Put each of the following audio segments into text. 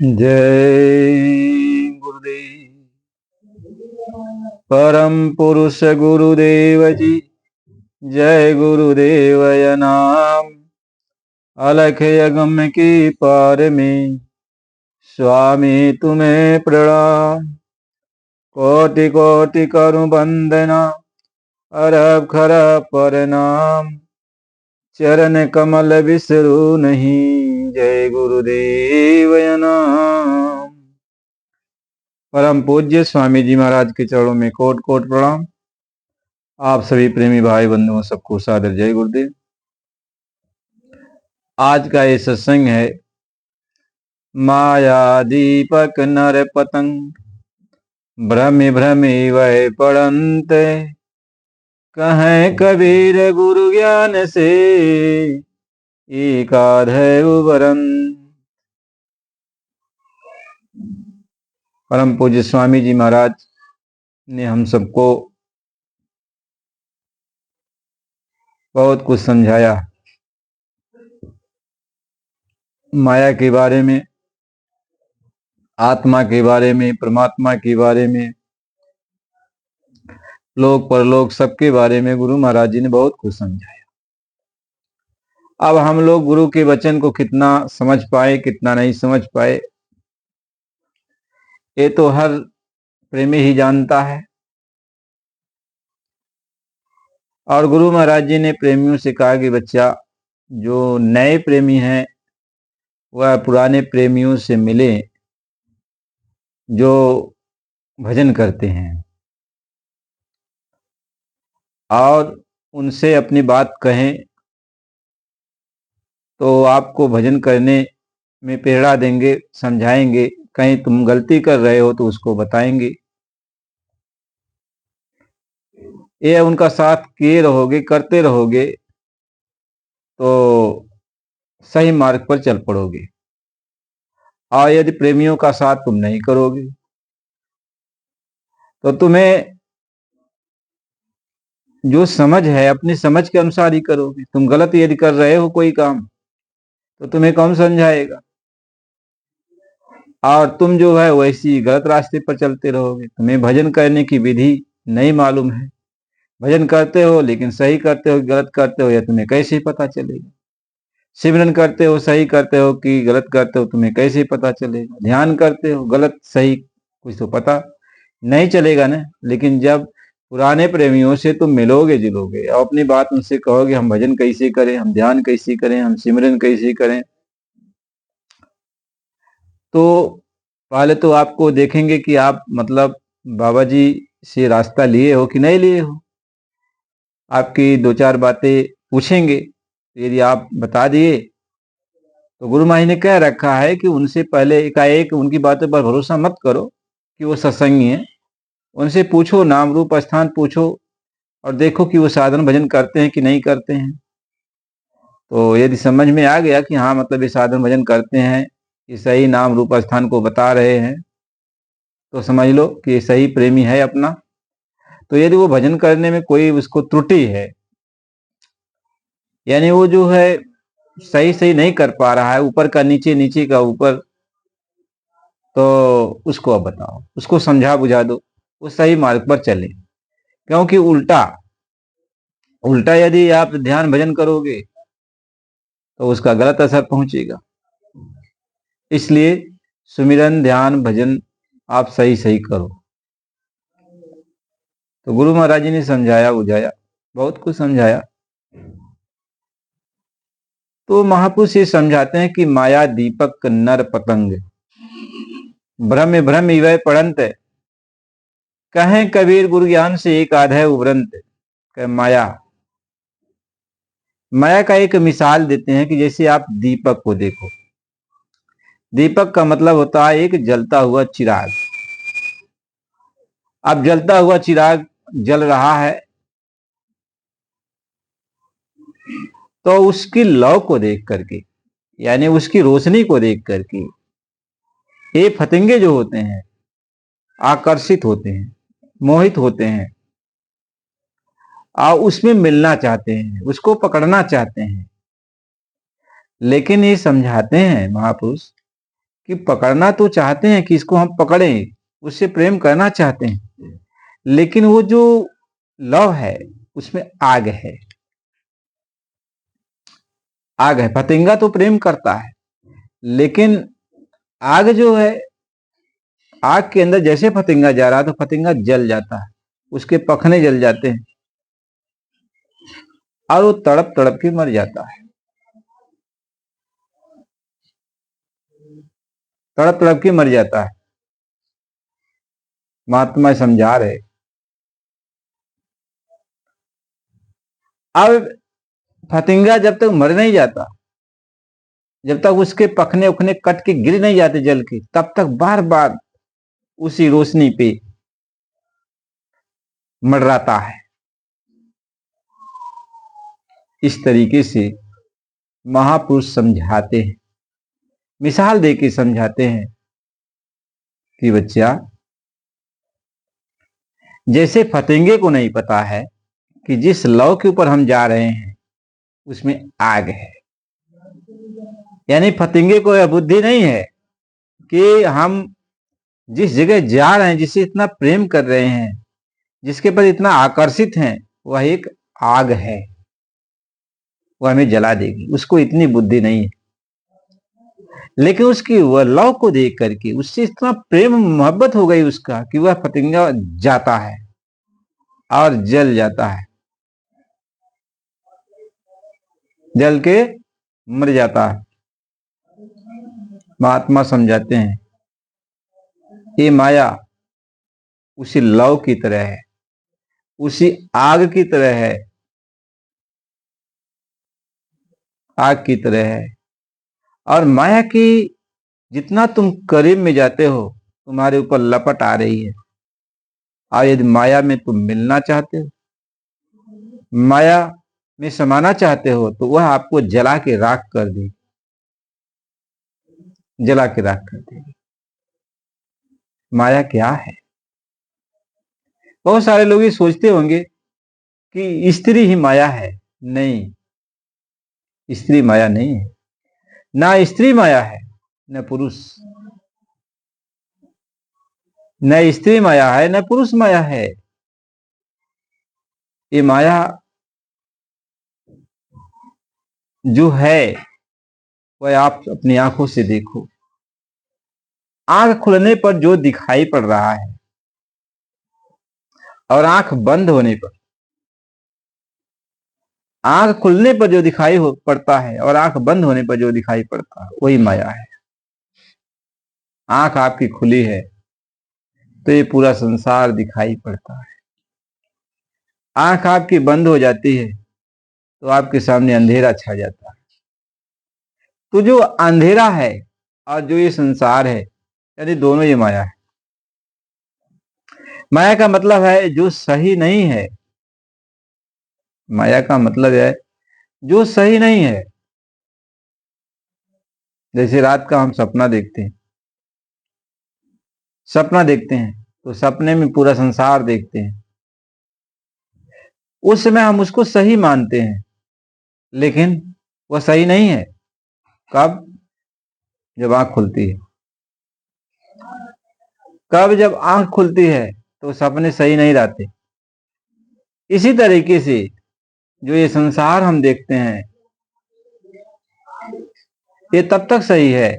जय गुरुदेव। परम पुरुष गुरुदेव जी, जय गुरुदेवय नाम। अलख यगम की पार में स्वामी तुम्हें प्रणाम। कोटि कोटि करूं वंदना, अरब खरब प्रणाम। चरण कमल बिसरू नहीं, जय गुरुदेवय नाम। परम पूज्य स्वामी जी महाराज के चरणों में कोट कोट प्रणाम। आप सभी प्रेमी भाई बंधुओं सबको सादर जय गुरुदेव। आज का ये सत्संग है माया दीपक नर पतंग, भ्रमि भ्रमि वह पड़ंत। कहें कबीर गुरु ज्ञान से, एकाध है उबरन। परम पूज्य स्वामी जी महाराज ने हम सबको बहुत कुछ समझाया माया के बारे में, आत्मा के बारे में, परमात्मा के बारे में, लोक परलोक सबके बारे में गुरु महाराज जी ने बहुत कुछ समझाया। अब हम लोग गुरु के वचन को कितना समझ पाए कितना नहीं समझ पाए, ये तो हर प्रेमी ही जानता है। और गुरु महाराज जी ने प्रेमियों से कहा कि बच्चा, जो नए प्रेमी हैं वह पुराने प्रेमियों से मिले जो भजन करते हैं, और उनसे अपनी बात कहें तो आपको भजन करने में प्रेरणा देंगे, समझाएंगे। कहीं तुम गलती कर रहे हो तो उसको बताएंगे। ये उनका साथ किए रहोगे, करते रहोगे तो सही मार्ग पर चल पड़ोगे। और यदि प्रेमियों का साथ तुम नहीं करोगे तो तुम्हें जो समझ है अपनी समझ के अनुसार ही करोगे। तुम गलत यदि कर रहे हो कोई काम तो तुम्हें कौन समझाएगा, और तुम जो है वैसी गलत रास्ते पर चलते रहोगे। तुम्हें भजन करने की विधि नहीं मालूम है, भजन करते हो लेकिन सही करते हो गलत करते हो यह तुम्हें कैसे पता चलेगा। सिमरन करते हो सही करते हो कि गलत करते हो तुम्हें कैसे पता चलेगा। ध्यान करते हो गलत सही कुछ तो पता नहीं चलेगा ना। लेकिन जब पुराने प्रेमियों से तुम मिलोगे जुलोगे और अपनी बात उनसे कहोगे, हम भजन कैसे करें, हम ध्यान कैसे करें, हम सिमरन कैसे करें, तो पहले तो आपको देखेंगे कि आप मतलब बाबा जी से रास्ता लिए हो कि नहीं लिए हो। आपकी दो चार बातें पूछेंगे, यदि आप बता दिए तो गुरु माही ने कह रखा है कि उनसे पहले एकाएक उनकी बातों पर भरोसा मत करो कि वो सत्संगी है। उनसे पूछो, नाम रूप स्थान पूछो और देखो कि वो साधन भजन करते हैं कि नहीं करते हैं। तो यदि समझ में आ गया कि हाँ मतलब ये साधन भजन करते हैं, ये सही नाम रूप स्थान को बता रहे हैं, तो समझ लो कि ये सही प्रेमी है अपना। तो यदि वो भजन करने में कोई उसको त्रुटि है, यानी वो जो है सही सही नहीं कर पा रहा है, ऊपर का नीचे नीचे का ऊपर, तो उसको अब बताओ, उसको समझा बुझा दो, वो सही मार्ग पर चले। क्योंकि उल्टा उल्टा यदि आप ध्यान भजन करोगे तो उसका गलत असर पहुंचेगा। इसलिए सुमिरन ध्यान भजन आप सही सही करो। तो गुरु महाराज जी ने समझाया बुझाया, बहुत कुछ समझाया। तो महापुरुष ये समझाते हैं कि माया दीपक नर पतंग, भ्रम भ्रम इवै पड़ंत। कहें कबीर गुरु ज्ञान से एक आधे उबरंत। माया माया का एक मिसाल देते हैं कि जैसे आप दीपक को देखो। दीपक का मतलब होता है एक जलता हुआ चिराग। अब जलता हुआ चिराग जल रहा है तो उसकी लौ को देख करके, यानी उसकी रोशनी को देख करके ये फतिंगे जो होते हैं आकर्षित होते हैं, मोहित होते हैं और उसमें मिलना चाहते हैं, उसको पकड़ना चाहते हैं। लेकिन ये समझाते हैं महापुरुष कि पकड़ना तो चाहते हैं कि इसको हम पकड़ें, उससे प्रेम करना चाहते हैं, लेकिन वो जो लव है उसमें आग है। आग है। फतिंगा तो प्रेम करता है, लेकिन आग जो है, आग के अंदर जैसे फतिंगा जा रहा है तो फतिंगा जल जाता है, उसके पखने जल जाते हैं और वो तड़प तड़प के मर जाता है। तड़प तड़प के मर जाता है। महात्मा समझा रहे। अब फतिंगा जब तक मर नहीं जाता, जब तक उसके पखने उखने कट के गिर नहीं जाते जल के, तब तक बार बार उसी रोशनी पे मंडराता है। इस तरीके से महापुरुष समझाते हैं, मिसाल देके समझाते हैं कि बच्चा, जैसे फतिंगे को नहीं पता है कि जिस लौ के ऊपर हम जा रहे हैं उसमें आग है, यानी फतिंगे को यह बुद्धि नहीं है कि हम जिस जगह जा रहे हैं, जिसे इतना प्रेम कर रहे हैं, जिसके पर इतना आकर्षित हैं, वह एक आग है, वह हमें जला देगी। उसको इतनी बुद्धि नहीं है, लेकिन उसकी वह लौ को देख करके उससे इतना प्रेम मोहब्बत हो गई उसका कि वह फतिंगा जाता है और जल जाता है, जल के मर जाता है। महात्मा समझाते हैं ये माया उसी लौ की तरह है, उसी आग की तरह है, आग की तरह है। और माया की जितना तुम करीब में जाते हो, तुम्हारे ऊपर लपट आ रही है। और यदि माया में तुम मिलना चाहते हो, माया में समाना चाहते हो, तो वह आपको जला के राख कर देगी, जला के राख कर देगी। माया क्या है? बहुत सारे लोग ये सोचते होंगे कि स्त्री ही माया है। नहीं, स्त्री माया नहीं है। ना स्त्री माया है, न पुरुष। न स्त्री माया है, न पुरुष माया है। ये माया जो है वह आप अपनी आंखों से देखो। आंख खुलने पर जो दिखाई पड़ रहा है और आंख बंद होने पर, आंख खुलने पर जो दिखाई पड़ता है और आंख बंद होने पर जो दिखाई पड़ता है, वही माया है। आंख आपकी खुली है तो ये पूरा संसार दिखाई पड़ता है। आंख आपकी बंद हो जाती है तो आपके सामने अंधेरा छा जाता है। तो जो अंधेरा है और जो ये संसार है, यानी दोनों ये माया है। माया का मतलब है जो सही नहीं है। माया का मतलब है जो सही नहीं है। जैसे रात का हम सपना देखते हैं, सपना देखते हैं तो सपने में पूरा संसार देखते हैं। उस समय हम उसको सही मानते हैं, लेकिन वह सही नहीं है। कब? जब आंख खुलती है। कब? जब आंख खुलती है तो सपने सही नहीं रहते। इसी तरीके से जो ये संसार हम देखते हैं, ये तब तक सही है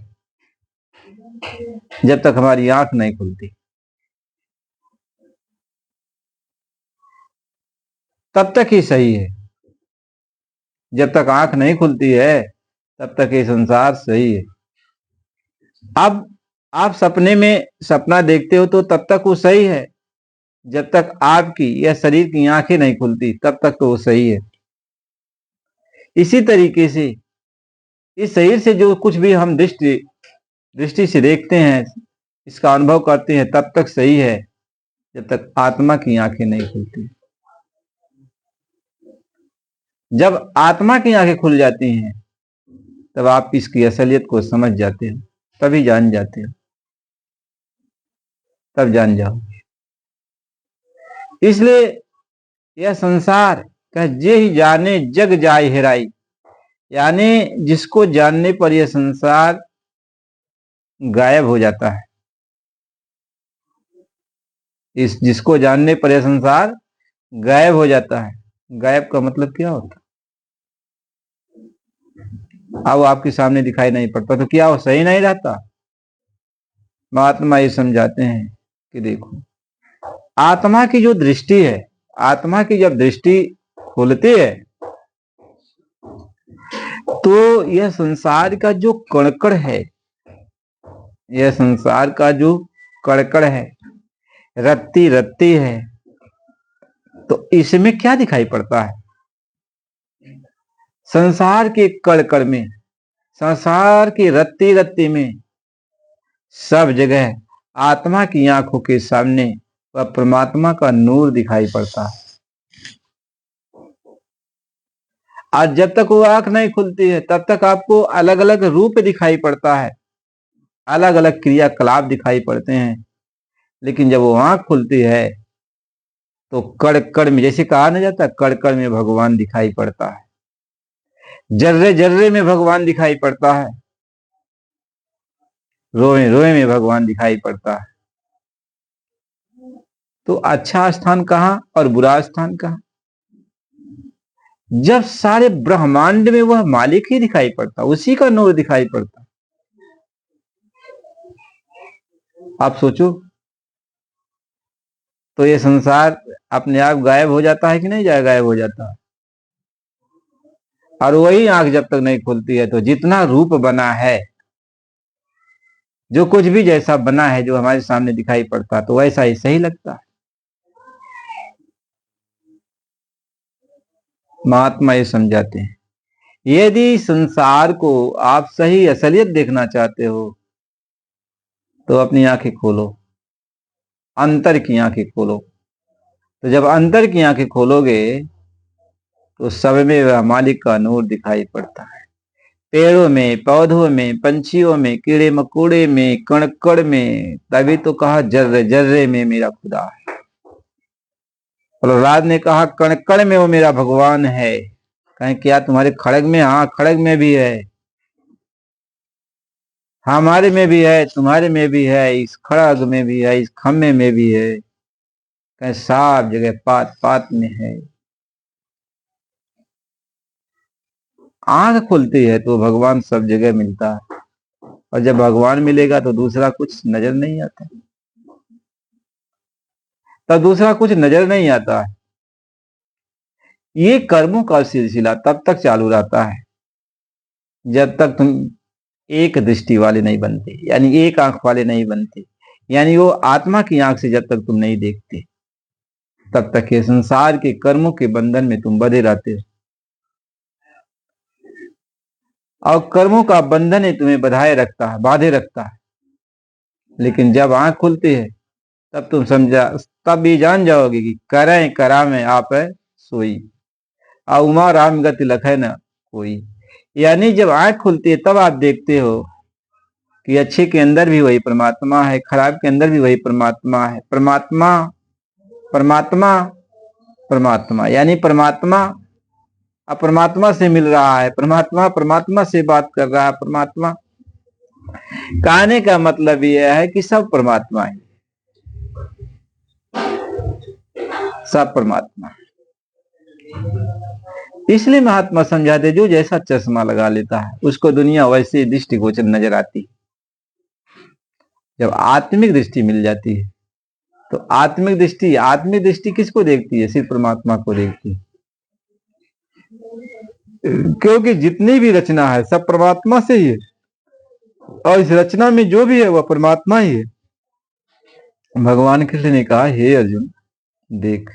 जब तक हमारी आंख नहीं खुलती। तब तक ही सही है। जब तक आंख नहीं खुलती है तब तक ये संसार सही है। अब आप सपने में सपना देखते हो तो तब तक वो सही है जब तक आपकी या शरीर की आंखें नहीं खुलती, तब तक तो वो सही है। इसी तरीके से इस शरीर से जो कुछ भी हम दृष्टि दृष्टि से देखते हैं, इसका अनुभव करते हैं, तब तक सही है जब तक आत्मा की आंखें नहीं खुलती। जब आत्मा की आंखें खुल जाती हैं तब आप इसकी असलियत को समझ जाते हो, तभी जान जाते हो, तब जान जाओ। इसलिए यह संसार कह जे ही जाने जग जाय हेराई, यानी जिसको जानने पर यह संसार गायब हो जाता है। इस जिसको जानने पर यह संसार गायब हो जाता है। गायब का मतलब क्या होता है? अब वो आपके सामने दिखाई नहीं पड़ता तो क्या वो सही नहीं रहता? महात्मा ये समझाते हैं कि देखो, आत्मा की जो दृष्टि है, आत्मा की जब दृष्टि खोलती है तो यह संसार का जो कणकण है, यह संसार का जो कड़कड़ है, रत्ती रत्ती है, तो इसमें क्या दिखाई पड़ता है? संसार के कड़कड़ में, संसार की रत्ती रत्ती में, सब जगह आत्मा की आंखों के सामने वह परमात्मा का नूर दिखाई पड़ता है। आज जब तक वो आंख नहीं खुलती है तब तक आपको अलग अलग रूप दिखाई पड़ता है, अलग अलग क्रियाकलाप दिखाई पड़ते हैं। लेकिन जब वो आंख खुलती है तो कड़ कड़ में, जैसे कहा ना जाता, कड़ कड़ में भगवान दिखाई पड़ता है, जर्रे जर्रे में भगवान दिखाई पड़ता है, रोए रोए में भगवान दिखाई पड़ता है। तो अच्छा स्थान कहां और बुरा स्थान कहां? जब सारे ब्रह्मांड में वह मालिक ही दिखाई पड़ता, उसी का नूर दिखाई पड़ता। आप सोचो, तो ये संसार अपने आप गायब हो जाता है कि नहीं गायब हो जाता है? और वही आंख जब तक नहीं खुलती है तो जितना रूप बना है, जो कुछ भी जैसा बना है, जो हमारे सामने दिखाई पड़ता है, तो वैसा ही सही लगता है। महात्मा ये समझाते हैं, यदि संसार को आप सही असलियत देखना चाहते हो तो अपनी आंखें खोलो, अंतर की आंखें खोलो। तो जब अंतर की आंखें खोलोगे तो सब में वह मालिक का नूर दिखाई पड़ता है। पेड़ों में, पौधों में, पंछियों में, कीड़े मकोड़े में, कण कण में, तभी तो कहा जर्रे जर्रे में मेरा खुदा है। प्रहलाद ने कहा कण कण में वो मेरा भगवान है। कहें क्या तुम्हारे खड़ग में? हाँ, खड़ग में भी है, हमारे में भी है, तुम्हारे में भी है, इस खड़ग में भी है, इस खम्भे में भी है। कहें सब जगह पात पात में है। आंख खुलती है तो भगवान सब जगह मिलता है, और जब भगवान मिलेगा तो दूसरा कुछ नजर नहीं आता, तब दूसरा कुछ नजर नहीं आता है। ये कर्मों का सिलसिला तब तक चालू रहता है जब तक तुम एक दृष्टि वाले नहीं बनते, यानी एक आंख वाले नहीं बनते, यानी वो आत्मा की आंख से जब तक तुम नहीं देखते तब तक ये संसार के कर्मों के बंधन में तुम बंधे रहते हो, और कर्मों का बंधन ही तुम्हें बधाए रखता है, बांधे रखता है। लेकिन जब आंख खुलती है तब तुम समझा, तब भी जान जाओगे कि करें करा में आप है सोई, आ उमा राम गति लखे न कोई। यानी जब आंख खुलती है तब आप देखते हो कि अच्छे के अंदर भी वही परमात्मा है, खराब के अंदर भी वही परमात्मा है। परमात्मा परमात्मा परमात्मा, यानी परमात्मा अपरमात्मा से मिल रहा है, परमात्मा परमात्मा से बात कर रहा है। परमात्मा कहने का मतलब यह है कि सब परमात्मा है, सब परमात्मा। इसलिए महात्मा समझाते, जो जैसा चश्मा लगा लेता है उसको दुनिया वैसे दृष्टिगोचर नजर आती है। जब आत्मिक दृष्टि मिल जाती है तो आत्मिक दृष्टि किसको देखती है? सिर्फ परमात्मा को देखती है। क्योंकि जितनी भी रचना है सब परमात्मा से ही है, और इस रचना में जो भी है वह परमात्मा ही है। भगवान कृष्ण ने कहा, हे अर्जुन देख,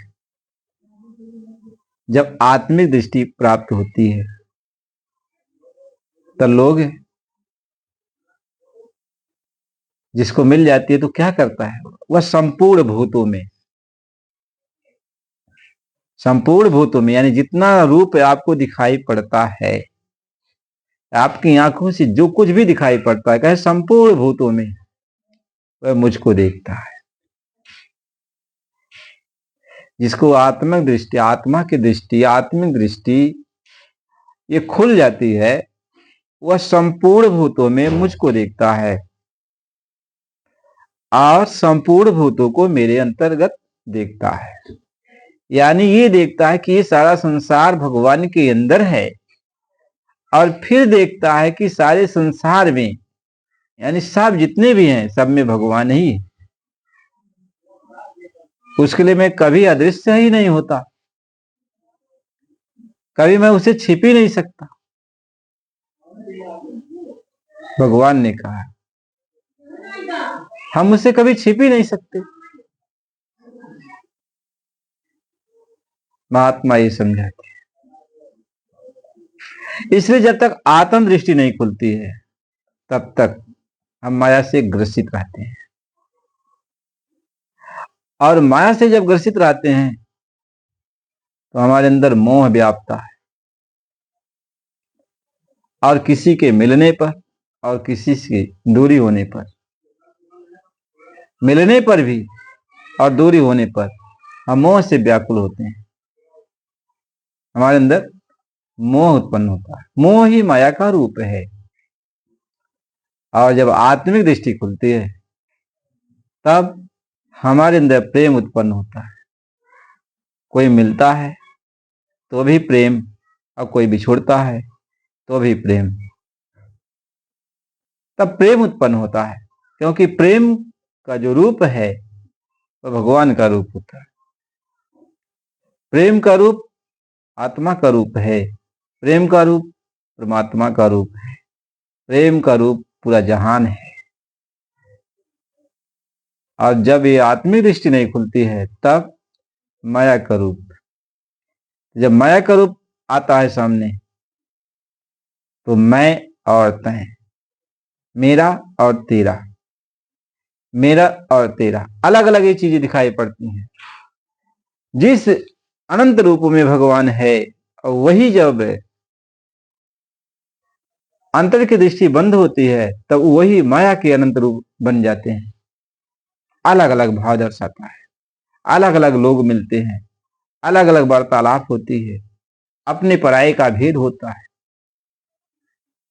जब आत्मिक दृष्टि प्राप्त होती है तब लोग, जिसको मिल जाती है तो क्या करता है? वह संपूर्ण भूतों में यानी जितना रूप आपको दिखाई पड़ता है, आपकी आंखों से जो कुछ भी दिखाई पड़ता है, कहे संपूर्ण भूतों में, वह मुझको देखता है। जिसको आत्मिक दृष्टि ये खुल जाती है, वह संपूर्ण भूतों में मुझको देखता है। और संपूर्ण भूतों को मेरे अंतर्गत देखता है। यानी ये देखता है कि ये सारा संसार भगवान के अंदर है, और फिर देखता है कि सारे संसार में, यानी सब जितने भी हैं सब में भगवान ही है। उसके लिए मैं कभी अदृश्य ही नहीं होता, कभी मैं उसे छिप ही नहीं सकता। भगवान ने कहा हम उसे कभी छिप ही नहीं सकते। महात्मा ये समझाते हैं। इसलिए जब तक आत्म दृष्टि नहीं खुलती है तब तक हम माया से ग्रसित रहते हैं, और माया से जब ग्रसित रहते हैं तो हमारे अंदर मोह व्यापता है, और किसी के मिलने पर और किसी से दूरी होने पर, मिलने पर भी और दूरी होने पर हम मोह से व्याकुल होते हैं। हमारे अंदर मोह उत्पन्न होता है। मोह ही माया का रूप है। और जब आत्मिक दृष्टि खुलती है तब हमारे अंदर प्रेम उत्पन्न होता है। कोई मिलता है तो भी प्रेम, और कोई बिछुड़ता है तो भी प्रेम। तब प्रेम उत्पन्न होता है, क्योंकि प्रेम का जो रूप है वह भगवान का रूप होता है। प्रेम का रूप आत्मा का रूप है, प्रेम का रूप परमात्मा का रूप है, प्रेम का रूप पूरा जहान है। और जब ये आत्मिक दृष्टि नहीं खुलती है तब माया का रूप, जब माया का रूप आता है सामने तो मैं और तय, मेरा और तेरा, मेरा और तेरा, अलग अलग ये चीजें दिखाई पड़ती हैं। जिस अनंत रूप में भगवान है, वही जब अंतर की दृष्टि बंद होती है तब वही माया के अनंत रूप बन जाते हैं। अलग अलग भाव दर्शाता है, अलग अलग लोग मिलते हैं, अलग अलग वार्तालाप होती है, अपने पराये का भेद होता है।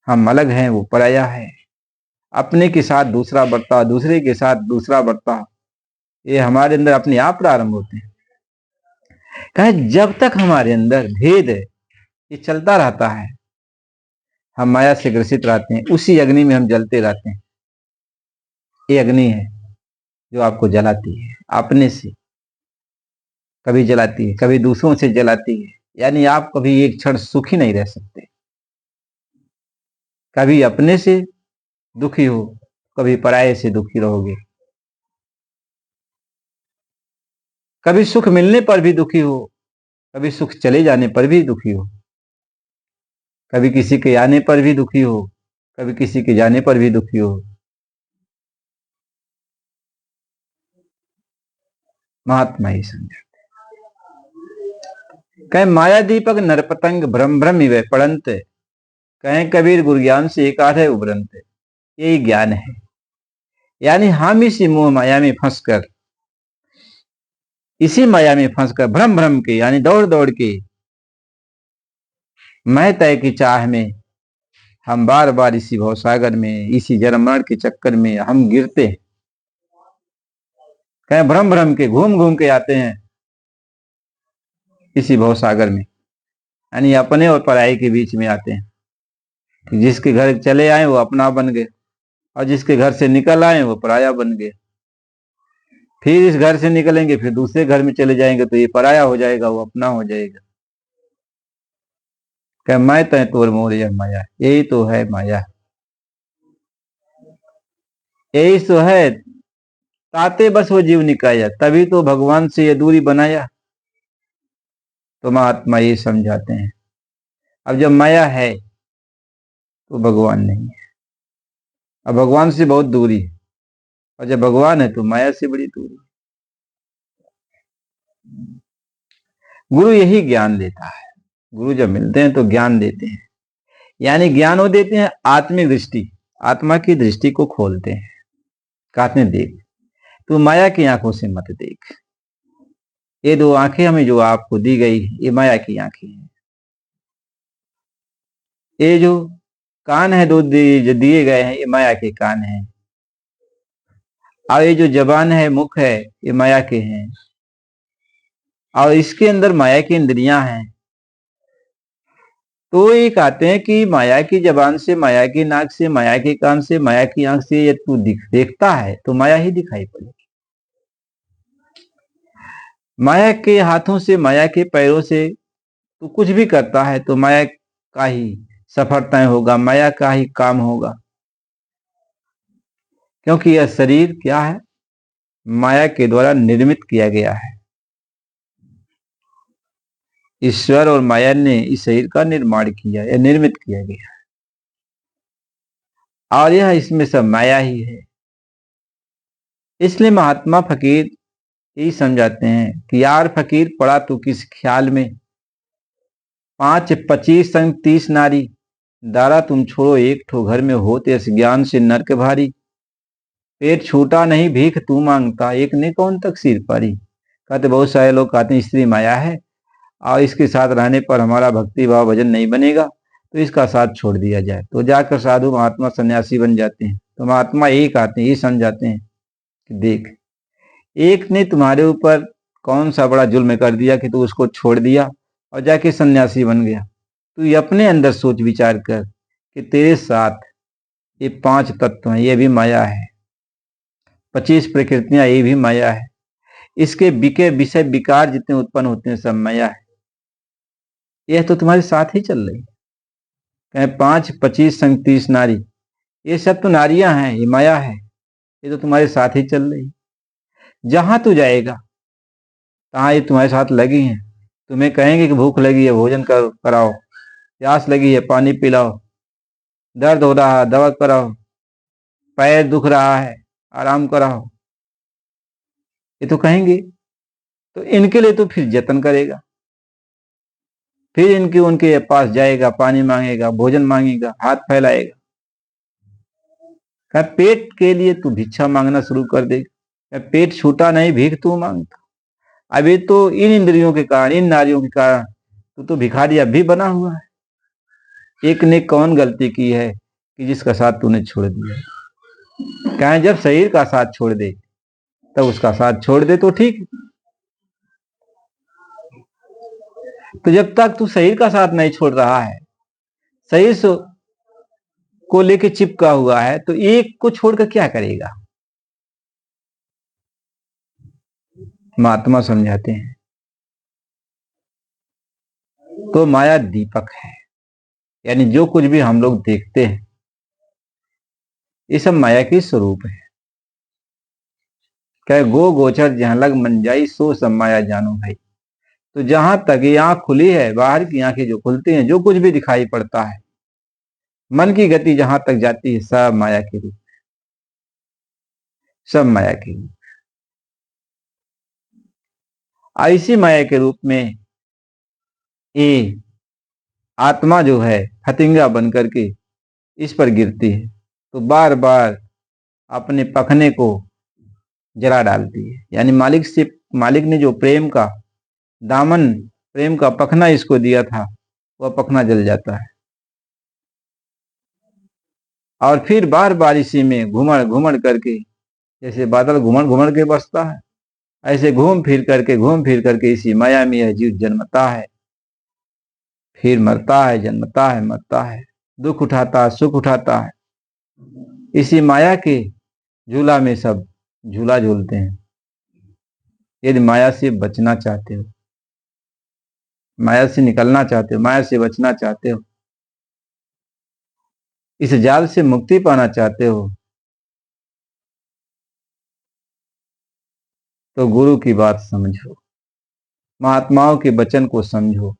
हम अलग हैं, वो पराया है। अपने के साथ दूसरा बर्ताव, दूसरे के साथ दूसरा बर्ताव, ये हमारे अंदर अपने आप प्रारंभ होते हैं। कहे जब तक हमारे अंदर भेद है ये चलता रहता है, हम माया से ग्रसित रहते हैं, उसी अग्नि में हम जलते रहते हैं। ये अग्नि है जो आपको जलाती है, अपने से कभी जलाती है, कभी दूसरों से जलाती है। यानी आप कभी एक क्षण सुखी नहीं रह सकते। कभी अपने से दुखी हो, कभी पराये से दुखी रहोगे। कभी सुख मिलने पर भी दुखी हो, कभी सुख चले जाने पर भी दुखी हो। कभी किसी के आने पर भी दुखी हो, कभी किसी के जाने पर भी दुखी हो। महात्मा ही समझा। कहे माया दीपक नरपतंग भ्रम भ्रम ही पड़ंत, कहें कबीर गुरु ज्ञान से एक आध है उभरंत। यही ज्ञान है। यानी हम इसी मोह माया में फंसकर, इसी माया में फंसकर भ्रम भ्रम के, यानी दौड़ दौड़ के मैं तय की चाह में हम बार बार इसी भवसागर में, इसी जन्म मरण के चक्कर में हम गिरते हैं। कहें भ्रम भ्रम के घूम घूम के आते हैं इसी भवसागर में, यानी अपने और पराये के बीच में आते हैं। जिसके घर चले आए वो अपना बन गए, और जिसके घर से निकल आए वो पराया बन गए। फिर इस घर से निकलेंगे, फिर दूसरे घर में चले जाएंगे तो ये पराया हो जाएगा, वो अपना हो जाएगा। क्या मैं तय तोर मोर यह माया, यही तो है माया, यही तो है। ताते बस वो जीव निकाया, तभी तो भगवान से ये दूरी बनाया। तो महात्मा ये समझाते हैं अब जब माया है तो भगवान नहीं है, अब भगवान से बहुत दूरी है, और जब भगवान है तो माया से बड़ी दूरी। गुरु यही ज्ञान देता है। गुरु जब मिलते हैं तो ज्ञान देते हैं, यानी ज्ञान वो देते हैं आत्मिक दृष्टि, आत्मा की दृष्टि को खोलते हैं। कहते हैं देख, तू माया की आंखों से मत देख। ये दो आंखें हमें जो आपको दी गई ये माया की आंखें हैं। ये जो कान है दो जो दिए गए हैं ये माया के कान हैं। और ये जो जबान है, मुख है, ये माया के हैं, और इसके अंदर माया की इंद्रियां हैं। तो ये कहते हैं कि माया की जबान से, माया की नाक से, माया के कान से, माया की आंख से ये तू देखता है तो माया ही दिखाई पड़ेगी। माया के हाथों से, माया के पैरों से तू कुछ भी करता है तो माया का ही सफलता होगा, माया का ही काम होगा। क्योंकि यह शरीर क्या है, माया के द्वारा निर्मित किया गया है। ईश्वर और माया ने इस शरीर का निर्माण किया या निर्मित किया गया है, और यह इसमें सब माया ही है। इसलिए महात्मा फकीर यही समझाते हैं कि यार फकीर पड़ा तू किस ख्याल में, 5 25 संग 30 नारी, दारा तुम छोड़ो एक ठो घर में होते इस ज्ञान से नरक भारी। पेट छूटा नहीं भीख तू मांगता, एक ने कौन तक सिर पारी। कहते बहुत सारे लोग कहते हैं स्त्री माया है और इसके साथ रहने पर हमारा भक्ति भाव भजन नहीं बनेगा, तो इसका साथ छोड़ दिया जाए। तो जाकर साधु महात्मा सन्यासी बन जाते हैं। तो महात्मा यही कहते हैं, यही समझाते हैं कि देख, एक ने तुम्हारे ऊपर कौन सा बड़ा जुल्म कर दिया कि तू उसको छोड़ दिया और जाके सन्यासी बन गया। तू ये अपने अंदर सोच विचार कर कि तेरे साथ ये 5 तत्व हैं, ये भी माया है। 25 प्रकृतियां, ये भी माया है। इसके बिके विषय विकार जितने उत्पन्न होते हैं सब माया है। यह तो तुम्हारे साथ ही चल रही है। कहें 5 25 संग 30 नारी, ये सब तो नारियां हैं, ये माया है, ये तो तुम्हारे साथ ही चल रही है। जहां तू जाएगा तहां ये तुम्हारे साथ लगी हैं। तुम्हें कहेंगे कि भूख लगी है, भोजन कराओ, प्यास लगी है, पानी पिलाओ, दर्द हो रहा है, दवा कराओ, पैर दुख रहा है, आराम कराओ, ये तो कहेंगे। तो इनके लिए तो फिर जतन करेगा, फिर इनके उनके पास जाएगा, पानी मांगेगा, भोजन मांगेगा, हाथ फैलाएगा। पेट के लिए तू भिक्षा मांगना शुरू कर देगा। पेट छूटा नहीं भीख तू मांगता। अभी तो इन इंद्रियों के कारण, इन नारियों के कारण तू तो भिखारी अब भी बना हुआ है। एक ने कौन गलती की है कि जिसका साथ तूने छोड़ दिया। कहें जब शरीर का साथ छोड़ दे तब उसका साथ छोड़ दे तो ठीक। तो जब तक तू शरीर का साथ नहीं छोड़ रहा है, शरीर को लेके चिपका हुआ है, तो एक को छोड़कर क्या करेगा। महात्मा समझाते हैं तो माया दीपक है, यानी जो कुछ भी हम लोग देखते हैं ये सब माया के स्वरूप है। क्या गो गोचर जहां लग मन जाई सो सब माया जानो भाई। तो जहां तक ये आंख खुली है, बाहर की आंखें जो खुलती हैं, जो कुछ भी दिखाई पड़ता है, मन की गति जहां तक जाती है सब माया के रूप, सब माया के रूप। ऐसी माया के रूप में ये आत्मा जो है फतिंगा बन करके इस पर गिरती है, तो बार बार अपने पखने को जला डालती है। यानी मालिक ने जो प्रेम का दामन, प्रेम का पखना इसको दिया था, वह पखना जल जाता है। और फिर बार बार इसी में घुमड़ घुमड़ करके, जैसे बादल घुमड़ घुमड़ के बसता है, ऐसे घूम फिर करके इसी माया में यह जीव जन्मता है, फिर मरता है, जन्मता है, मरता है, दुख उठाता है, सुख उठाता है। इसी माया के झूला में सब झूला झूलते हैं। यदि माया से बचना चाहते हो, माया से निकलना चाहते हो, माया से बचना चाहते हो, इस जाल से मुक्ति पाना चाहते हो, तो गुरु की बात समझो, महात्माओं के वचन को समझो।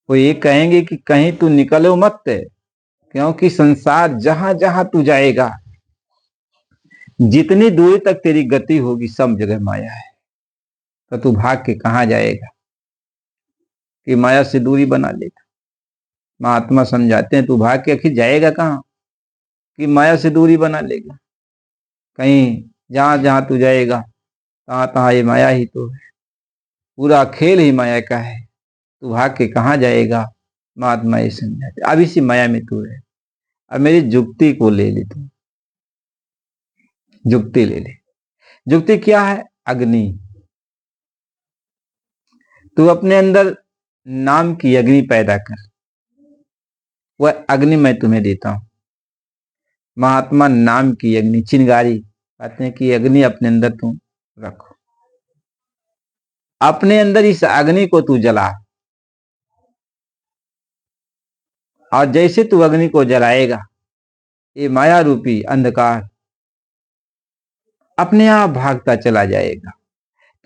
वो ये कहेंगे कि कहीं तू निकलो मत, क्योंकि संसार जहां जहां तू जाएगा, जितनी दूरी तक तेरी गति होगी, सब जगह माया है। तो तू भाग के कहां जाएगा कि माया से दूरी बना लेगा। महात्मा समझाते हैं तू भाग के आखिर जाएगा कहां कि माया से दूरी बना लेगा। कहीं जहां जहां तू जाएगा तहां तहां ये माया ही तो है, पूरा खेल ही माया का है। तू भाग के कहां जाएगा। महात्मा ये समझाते अब इसी माया में तू है। अब मेरी जुक्ति को ले ले तू, जुक्ति ले ले। जुक्ति क्या है? अग्नि। तू अपने अंदर नाम की अग्नि पैदा कर, वह अग्नि मैं तुम्हें देता हूं। महात्मा नाम की अग्नि, चिंगारी कहते हैं कि अग्नि अपने अंदर तुम रखो, अपने अंदर इस अग्नि को तू जला, और जैसे तू अग्नि को जलाएगा, ये माया रूपी अंधकार अपने आप भागता चला जाएगा।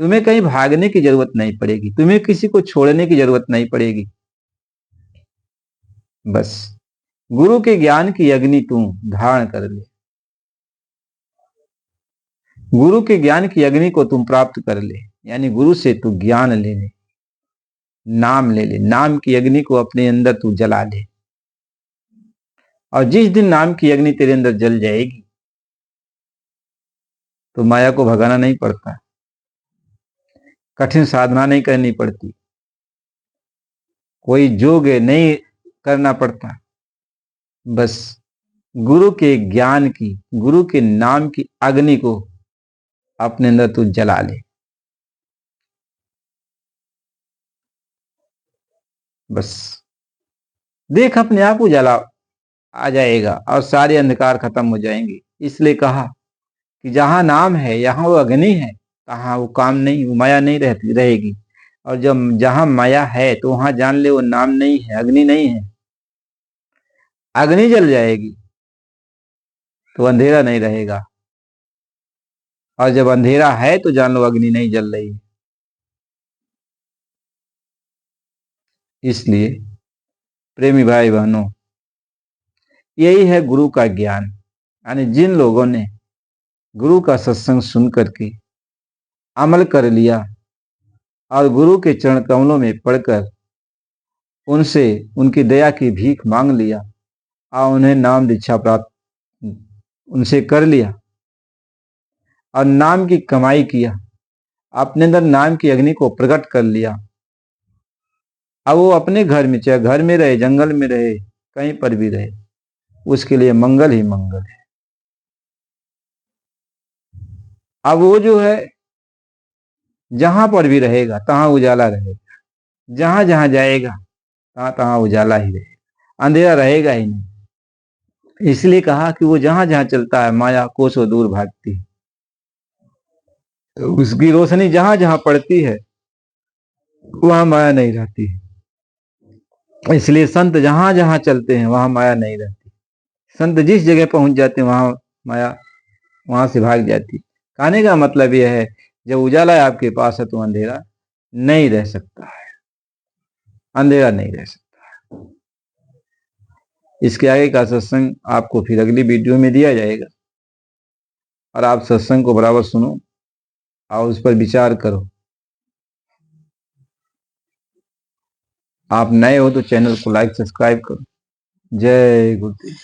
तुम्हें कहीं भागने की जरूरत नहीं पड़ेगी, तुम्हें किसी को छोड़ने की जरूरत नहीं पड़ेगी। बस गुरु के ज्ञान की अग्नि तुम धारण कर ले, गुरु के ज्ञान की अग्नि को तुम प्राप्त कर ले, यानी गुरु से तू ज्ञान ले ले, नाम ले ले, नाम की अग्नि को अपने अंदर तू जला ले। और जिस दिन नाम की अग्नि तेरे अंदर जल जाएगी तो माया को भगाना नहीं पड़ता, कठिन साधना नहीं करनी पड़ती, कोई योग नहीं करना पड़ता। बस गुरु के ज्ञान की, गुरु के नाम की अग्नि को अपने अंदर तू जला ले। बस देख अपने आप उजाला आ जाएगा और सारे अंधकार खत्म हो जाएंगे। इसलिए कहा कि जहां नाम है यहां वो अग्नि है, तहां वो काम नहीं, वो माया नहीं रहती रहेगी। और जब जहां माया है तो वहां जान ले वो नाम नहीं है, अग्नि नहीं है। अग्नि जल जाएगी तो अंधेरा नहीं रहेगा, और जब अंधेरा है तो जान लो अग्नि नहीं जल रही है। इसलिए प्रेमी भाई बहनों, यही है गुरु का ज्ञान। यानी जिन लोगों ने गुरु का सत्संग सुन करके अमल कर लिया और गुरु के चरण कमलों में पढ़कर उनसे उनकी दया की भीख मांग लिया और उन्हें नाम दीक्षा प्राप्त उनसे कर लिया और नाम की कमाई किया, अपने अंदर नाम की अग्नि को प्रकट कर लिया। अब वो अपने घर में, चाहे घर में रहे, जंगल में रहे, कहीं पर भी रहे, उसके लिए मंगल ही मंगल है। अब वो जो है जहां पर भी रहेगा तहां उजाला रहेगा, जहां जहां जाएगा तहां तहां उजाला ही रहेगा, अंधेरा रहेगा ही नहीं। इसलिए कहा कि वो जहां जहां चलता है माया कोसों दूर भागती है, तो उसकी रोशनी जहां जहां पड़ती है वहां माया नहीं रहती है। इसलिए संत जहां जहां चलते हैं वहां माया नहीं रहती, संत जिस जगह पहुंच जाते हैं वहां माया वहां से भाग जाती। कहने का मतलब यह है, जब उजाला आपके पास है तो अंधेरा नहीं रह सकता है, अंधेरा नहीं रह सकता। इसके आगे का सत्संग आपको फिर अगली वीडियो में दिया जाएगा, और आप सत्संग को बराबर सुनो और उस पर विचार करो। आप नए हो तो चैनल को लाइक सब्सक्राइब करो। जय गुरुदेव।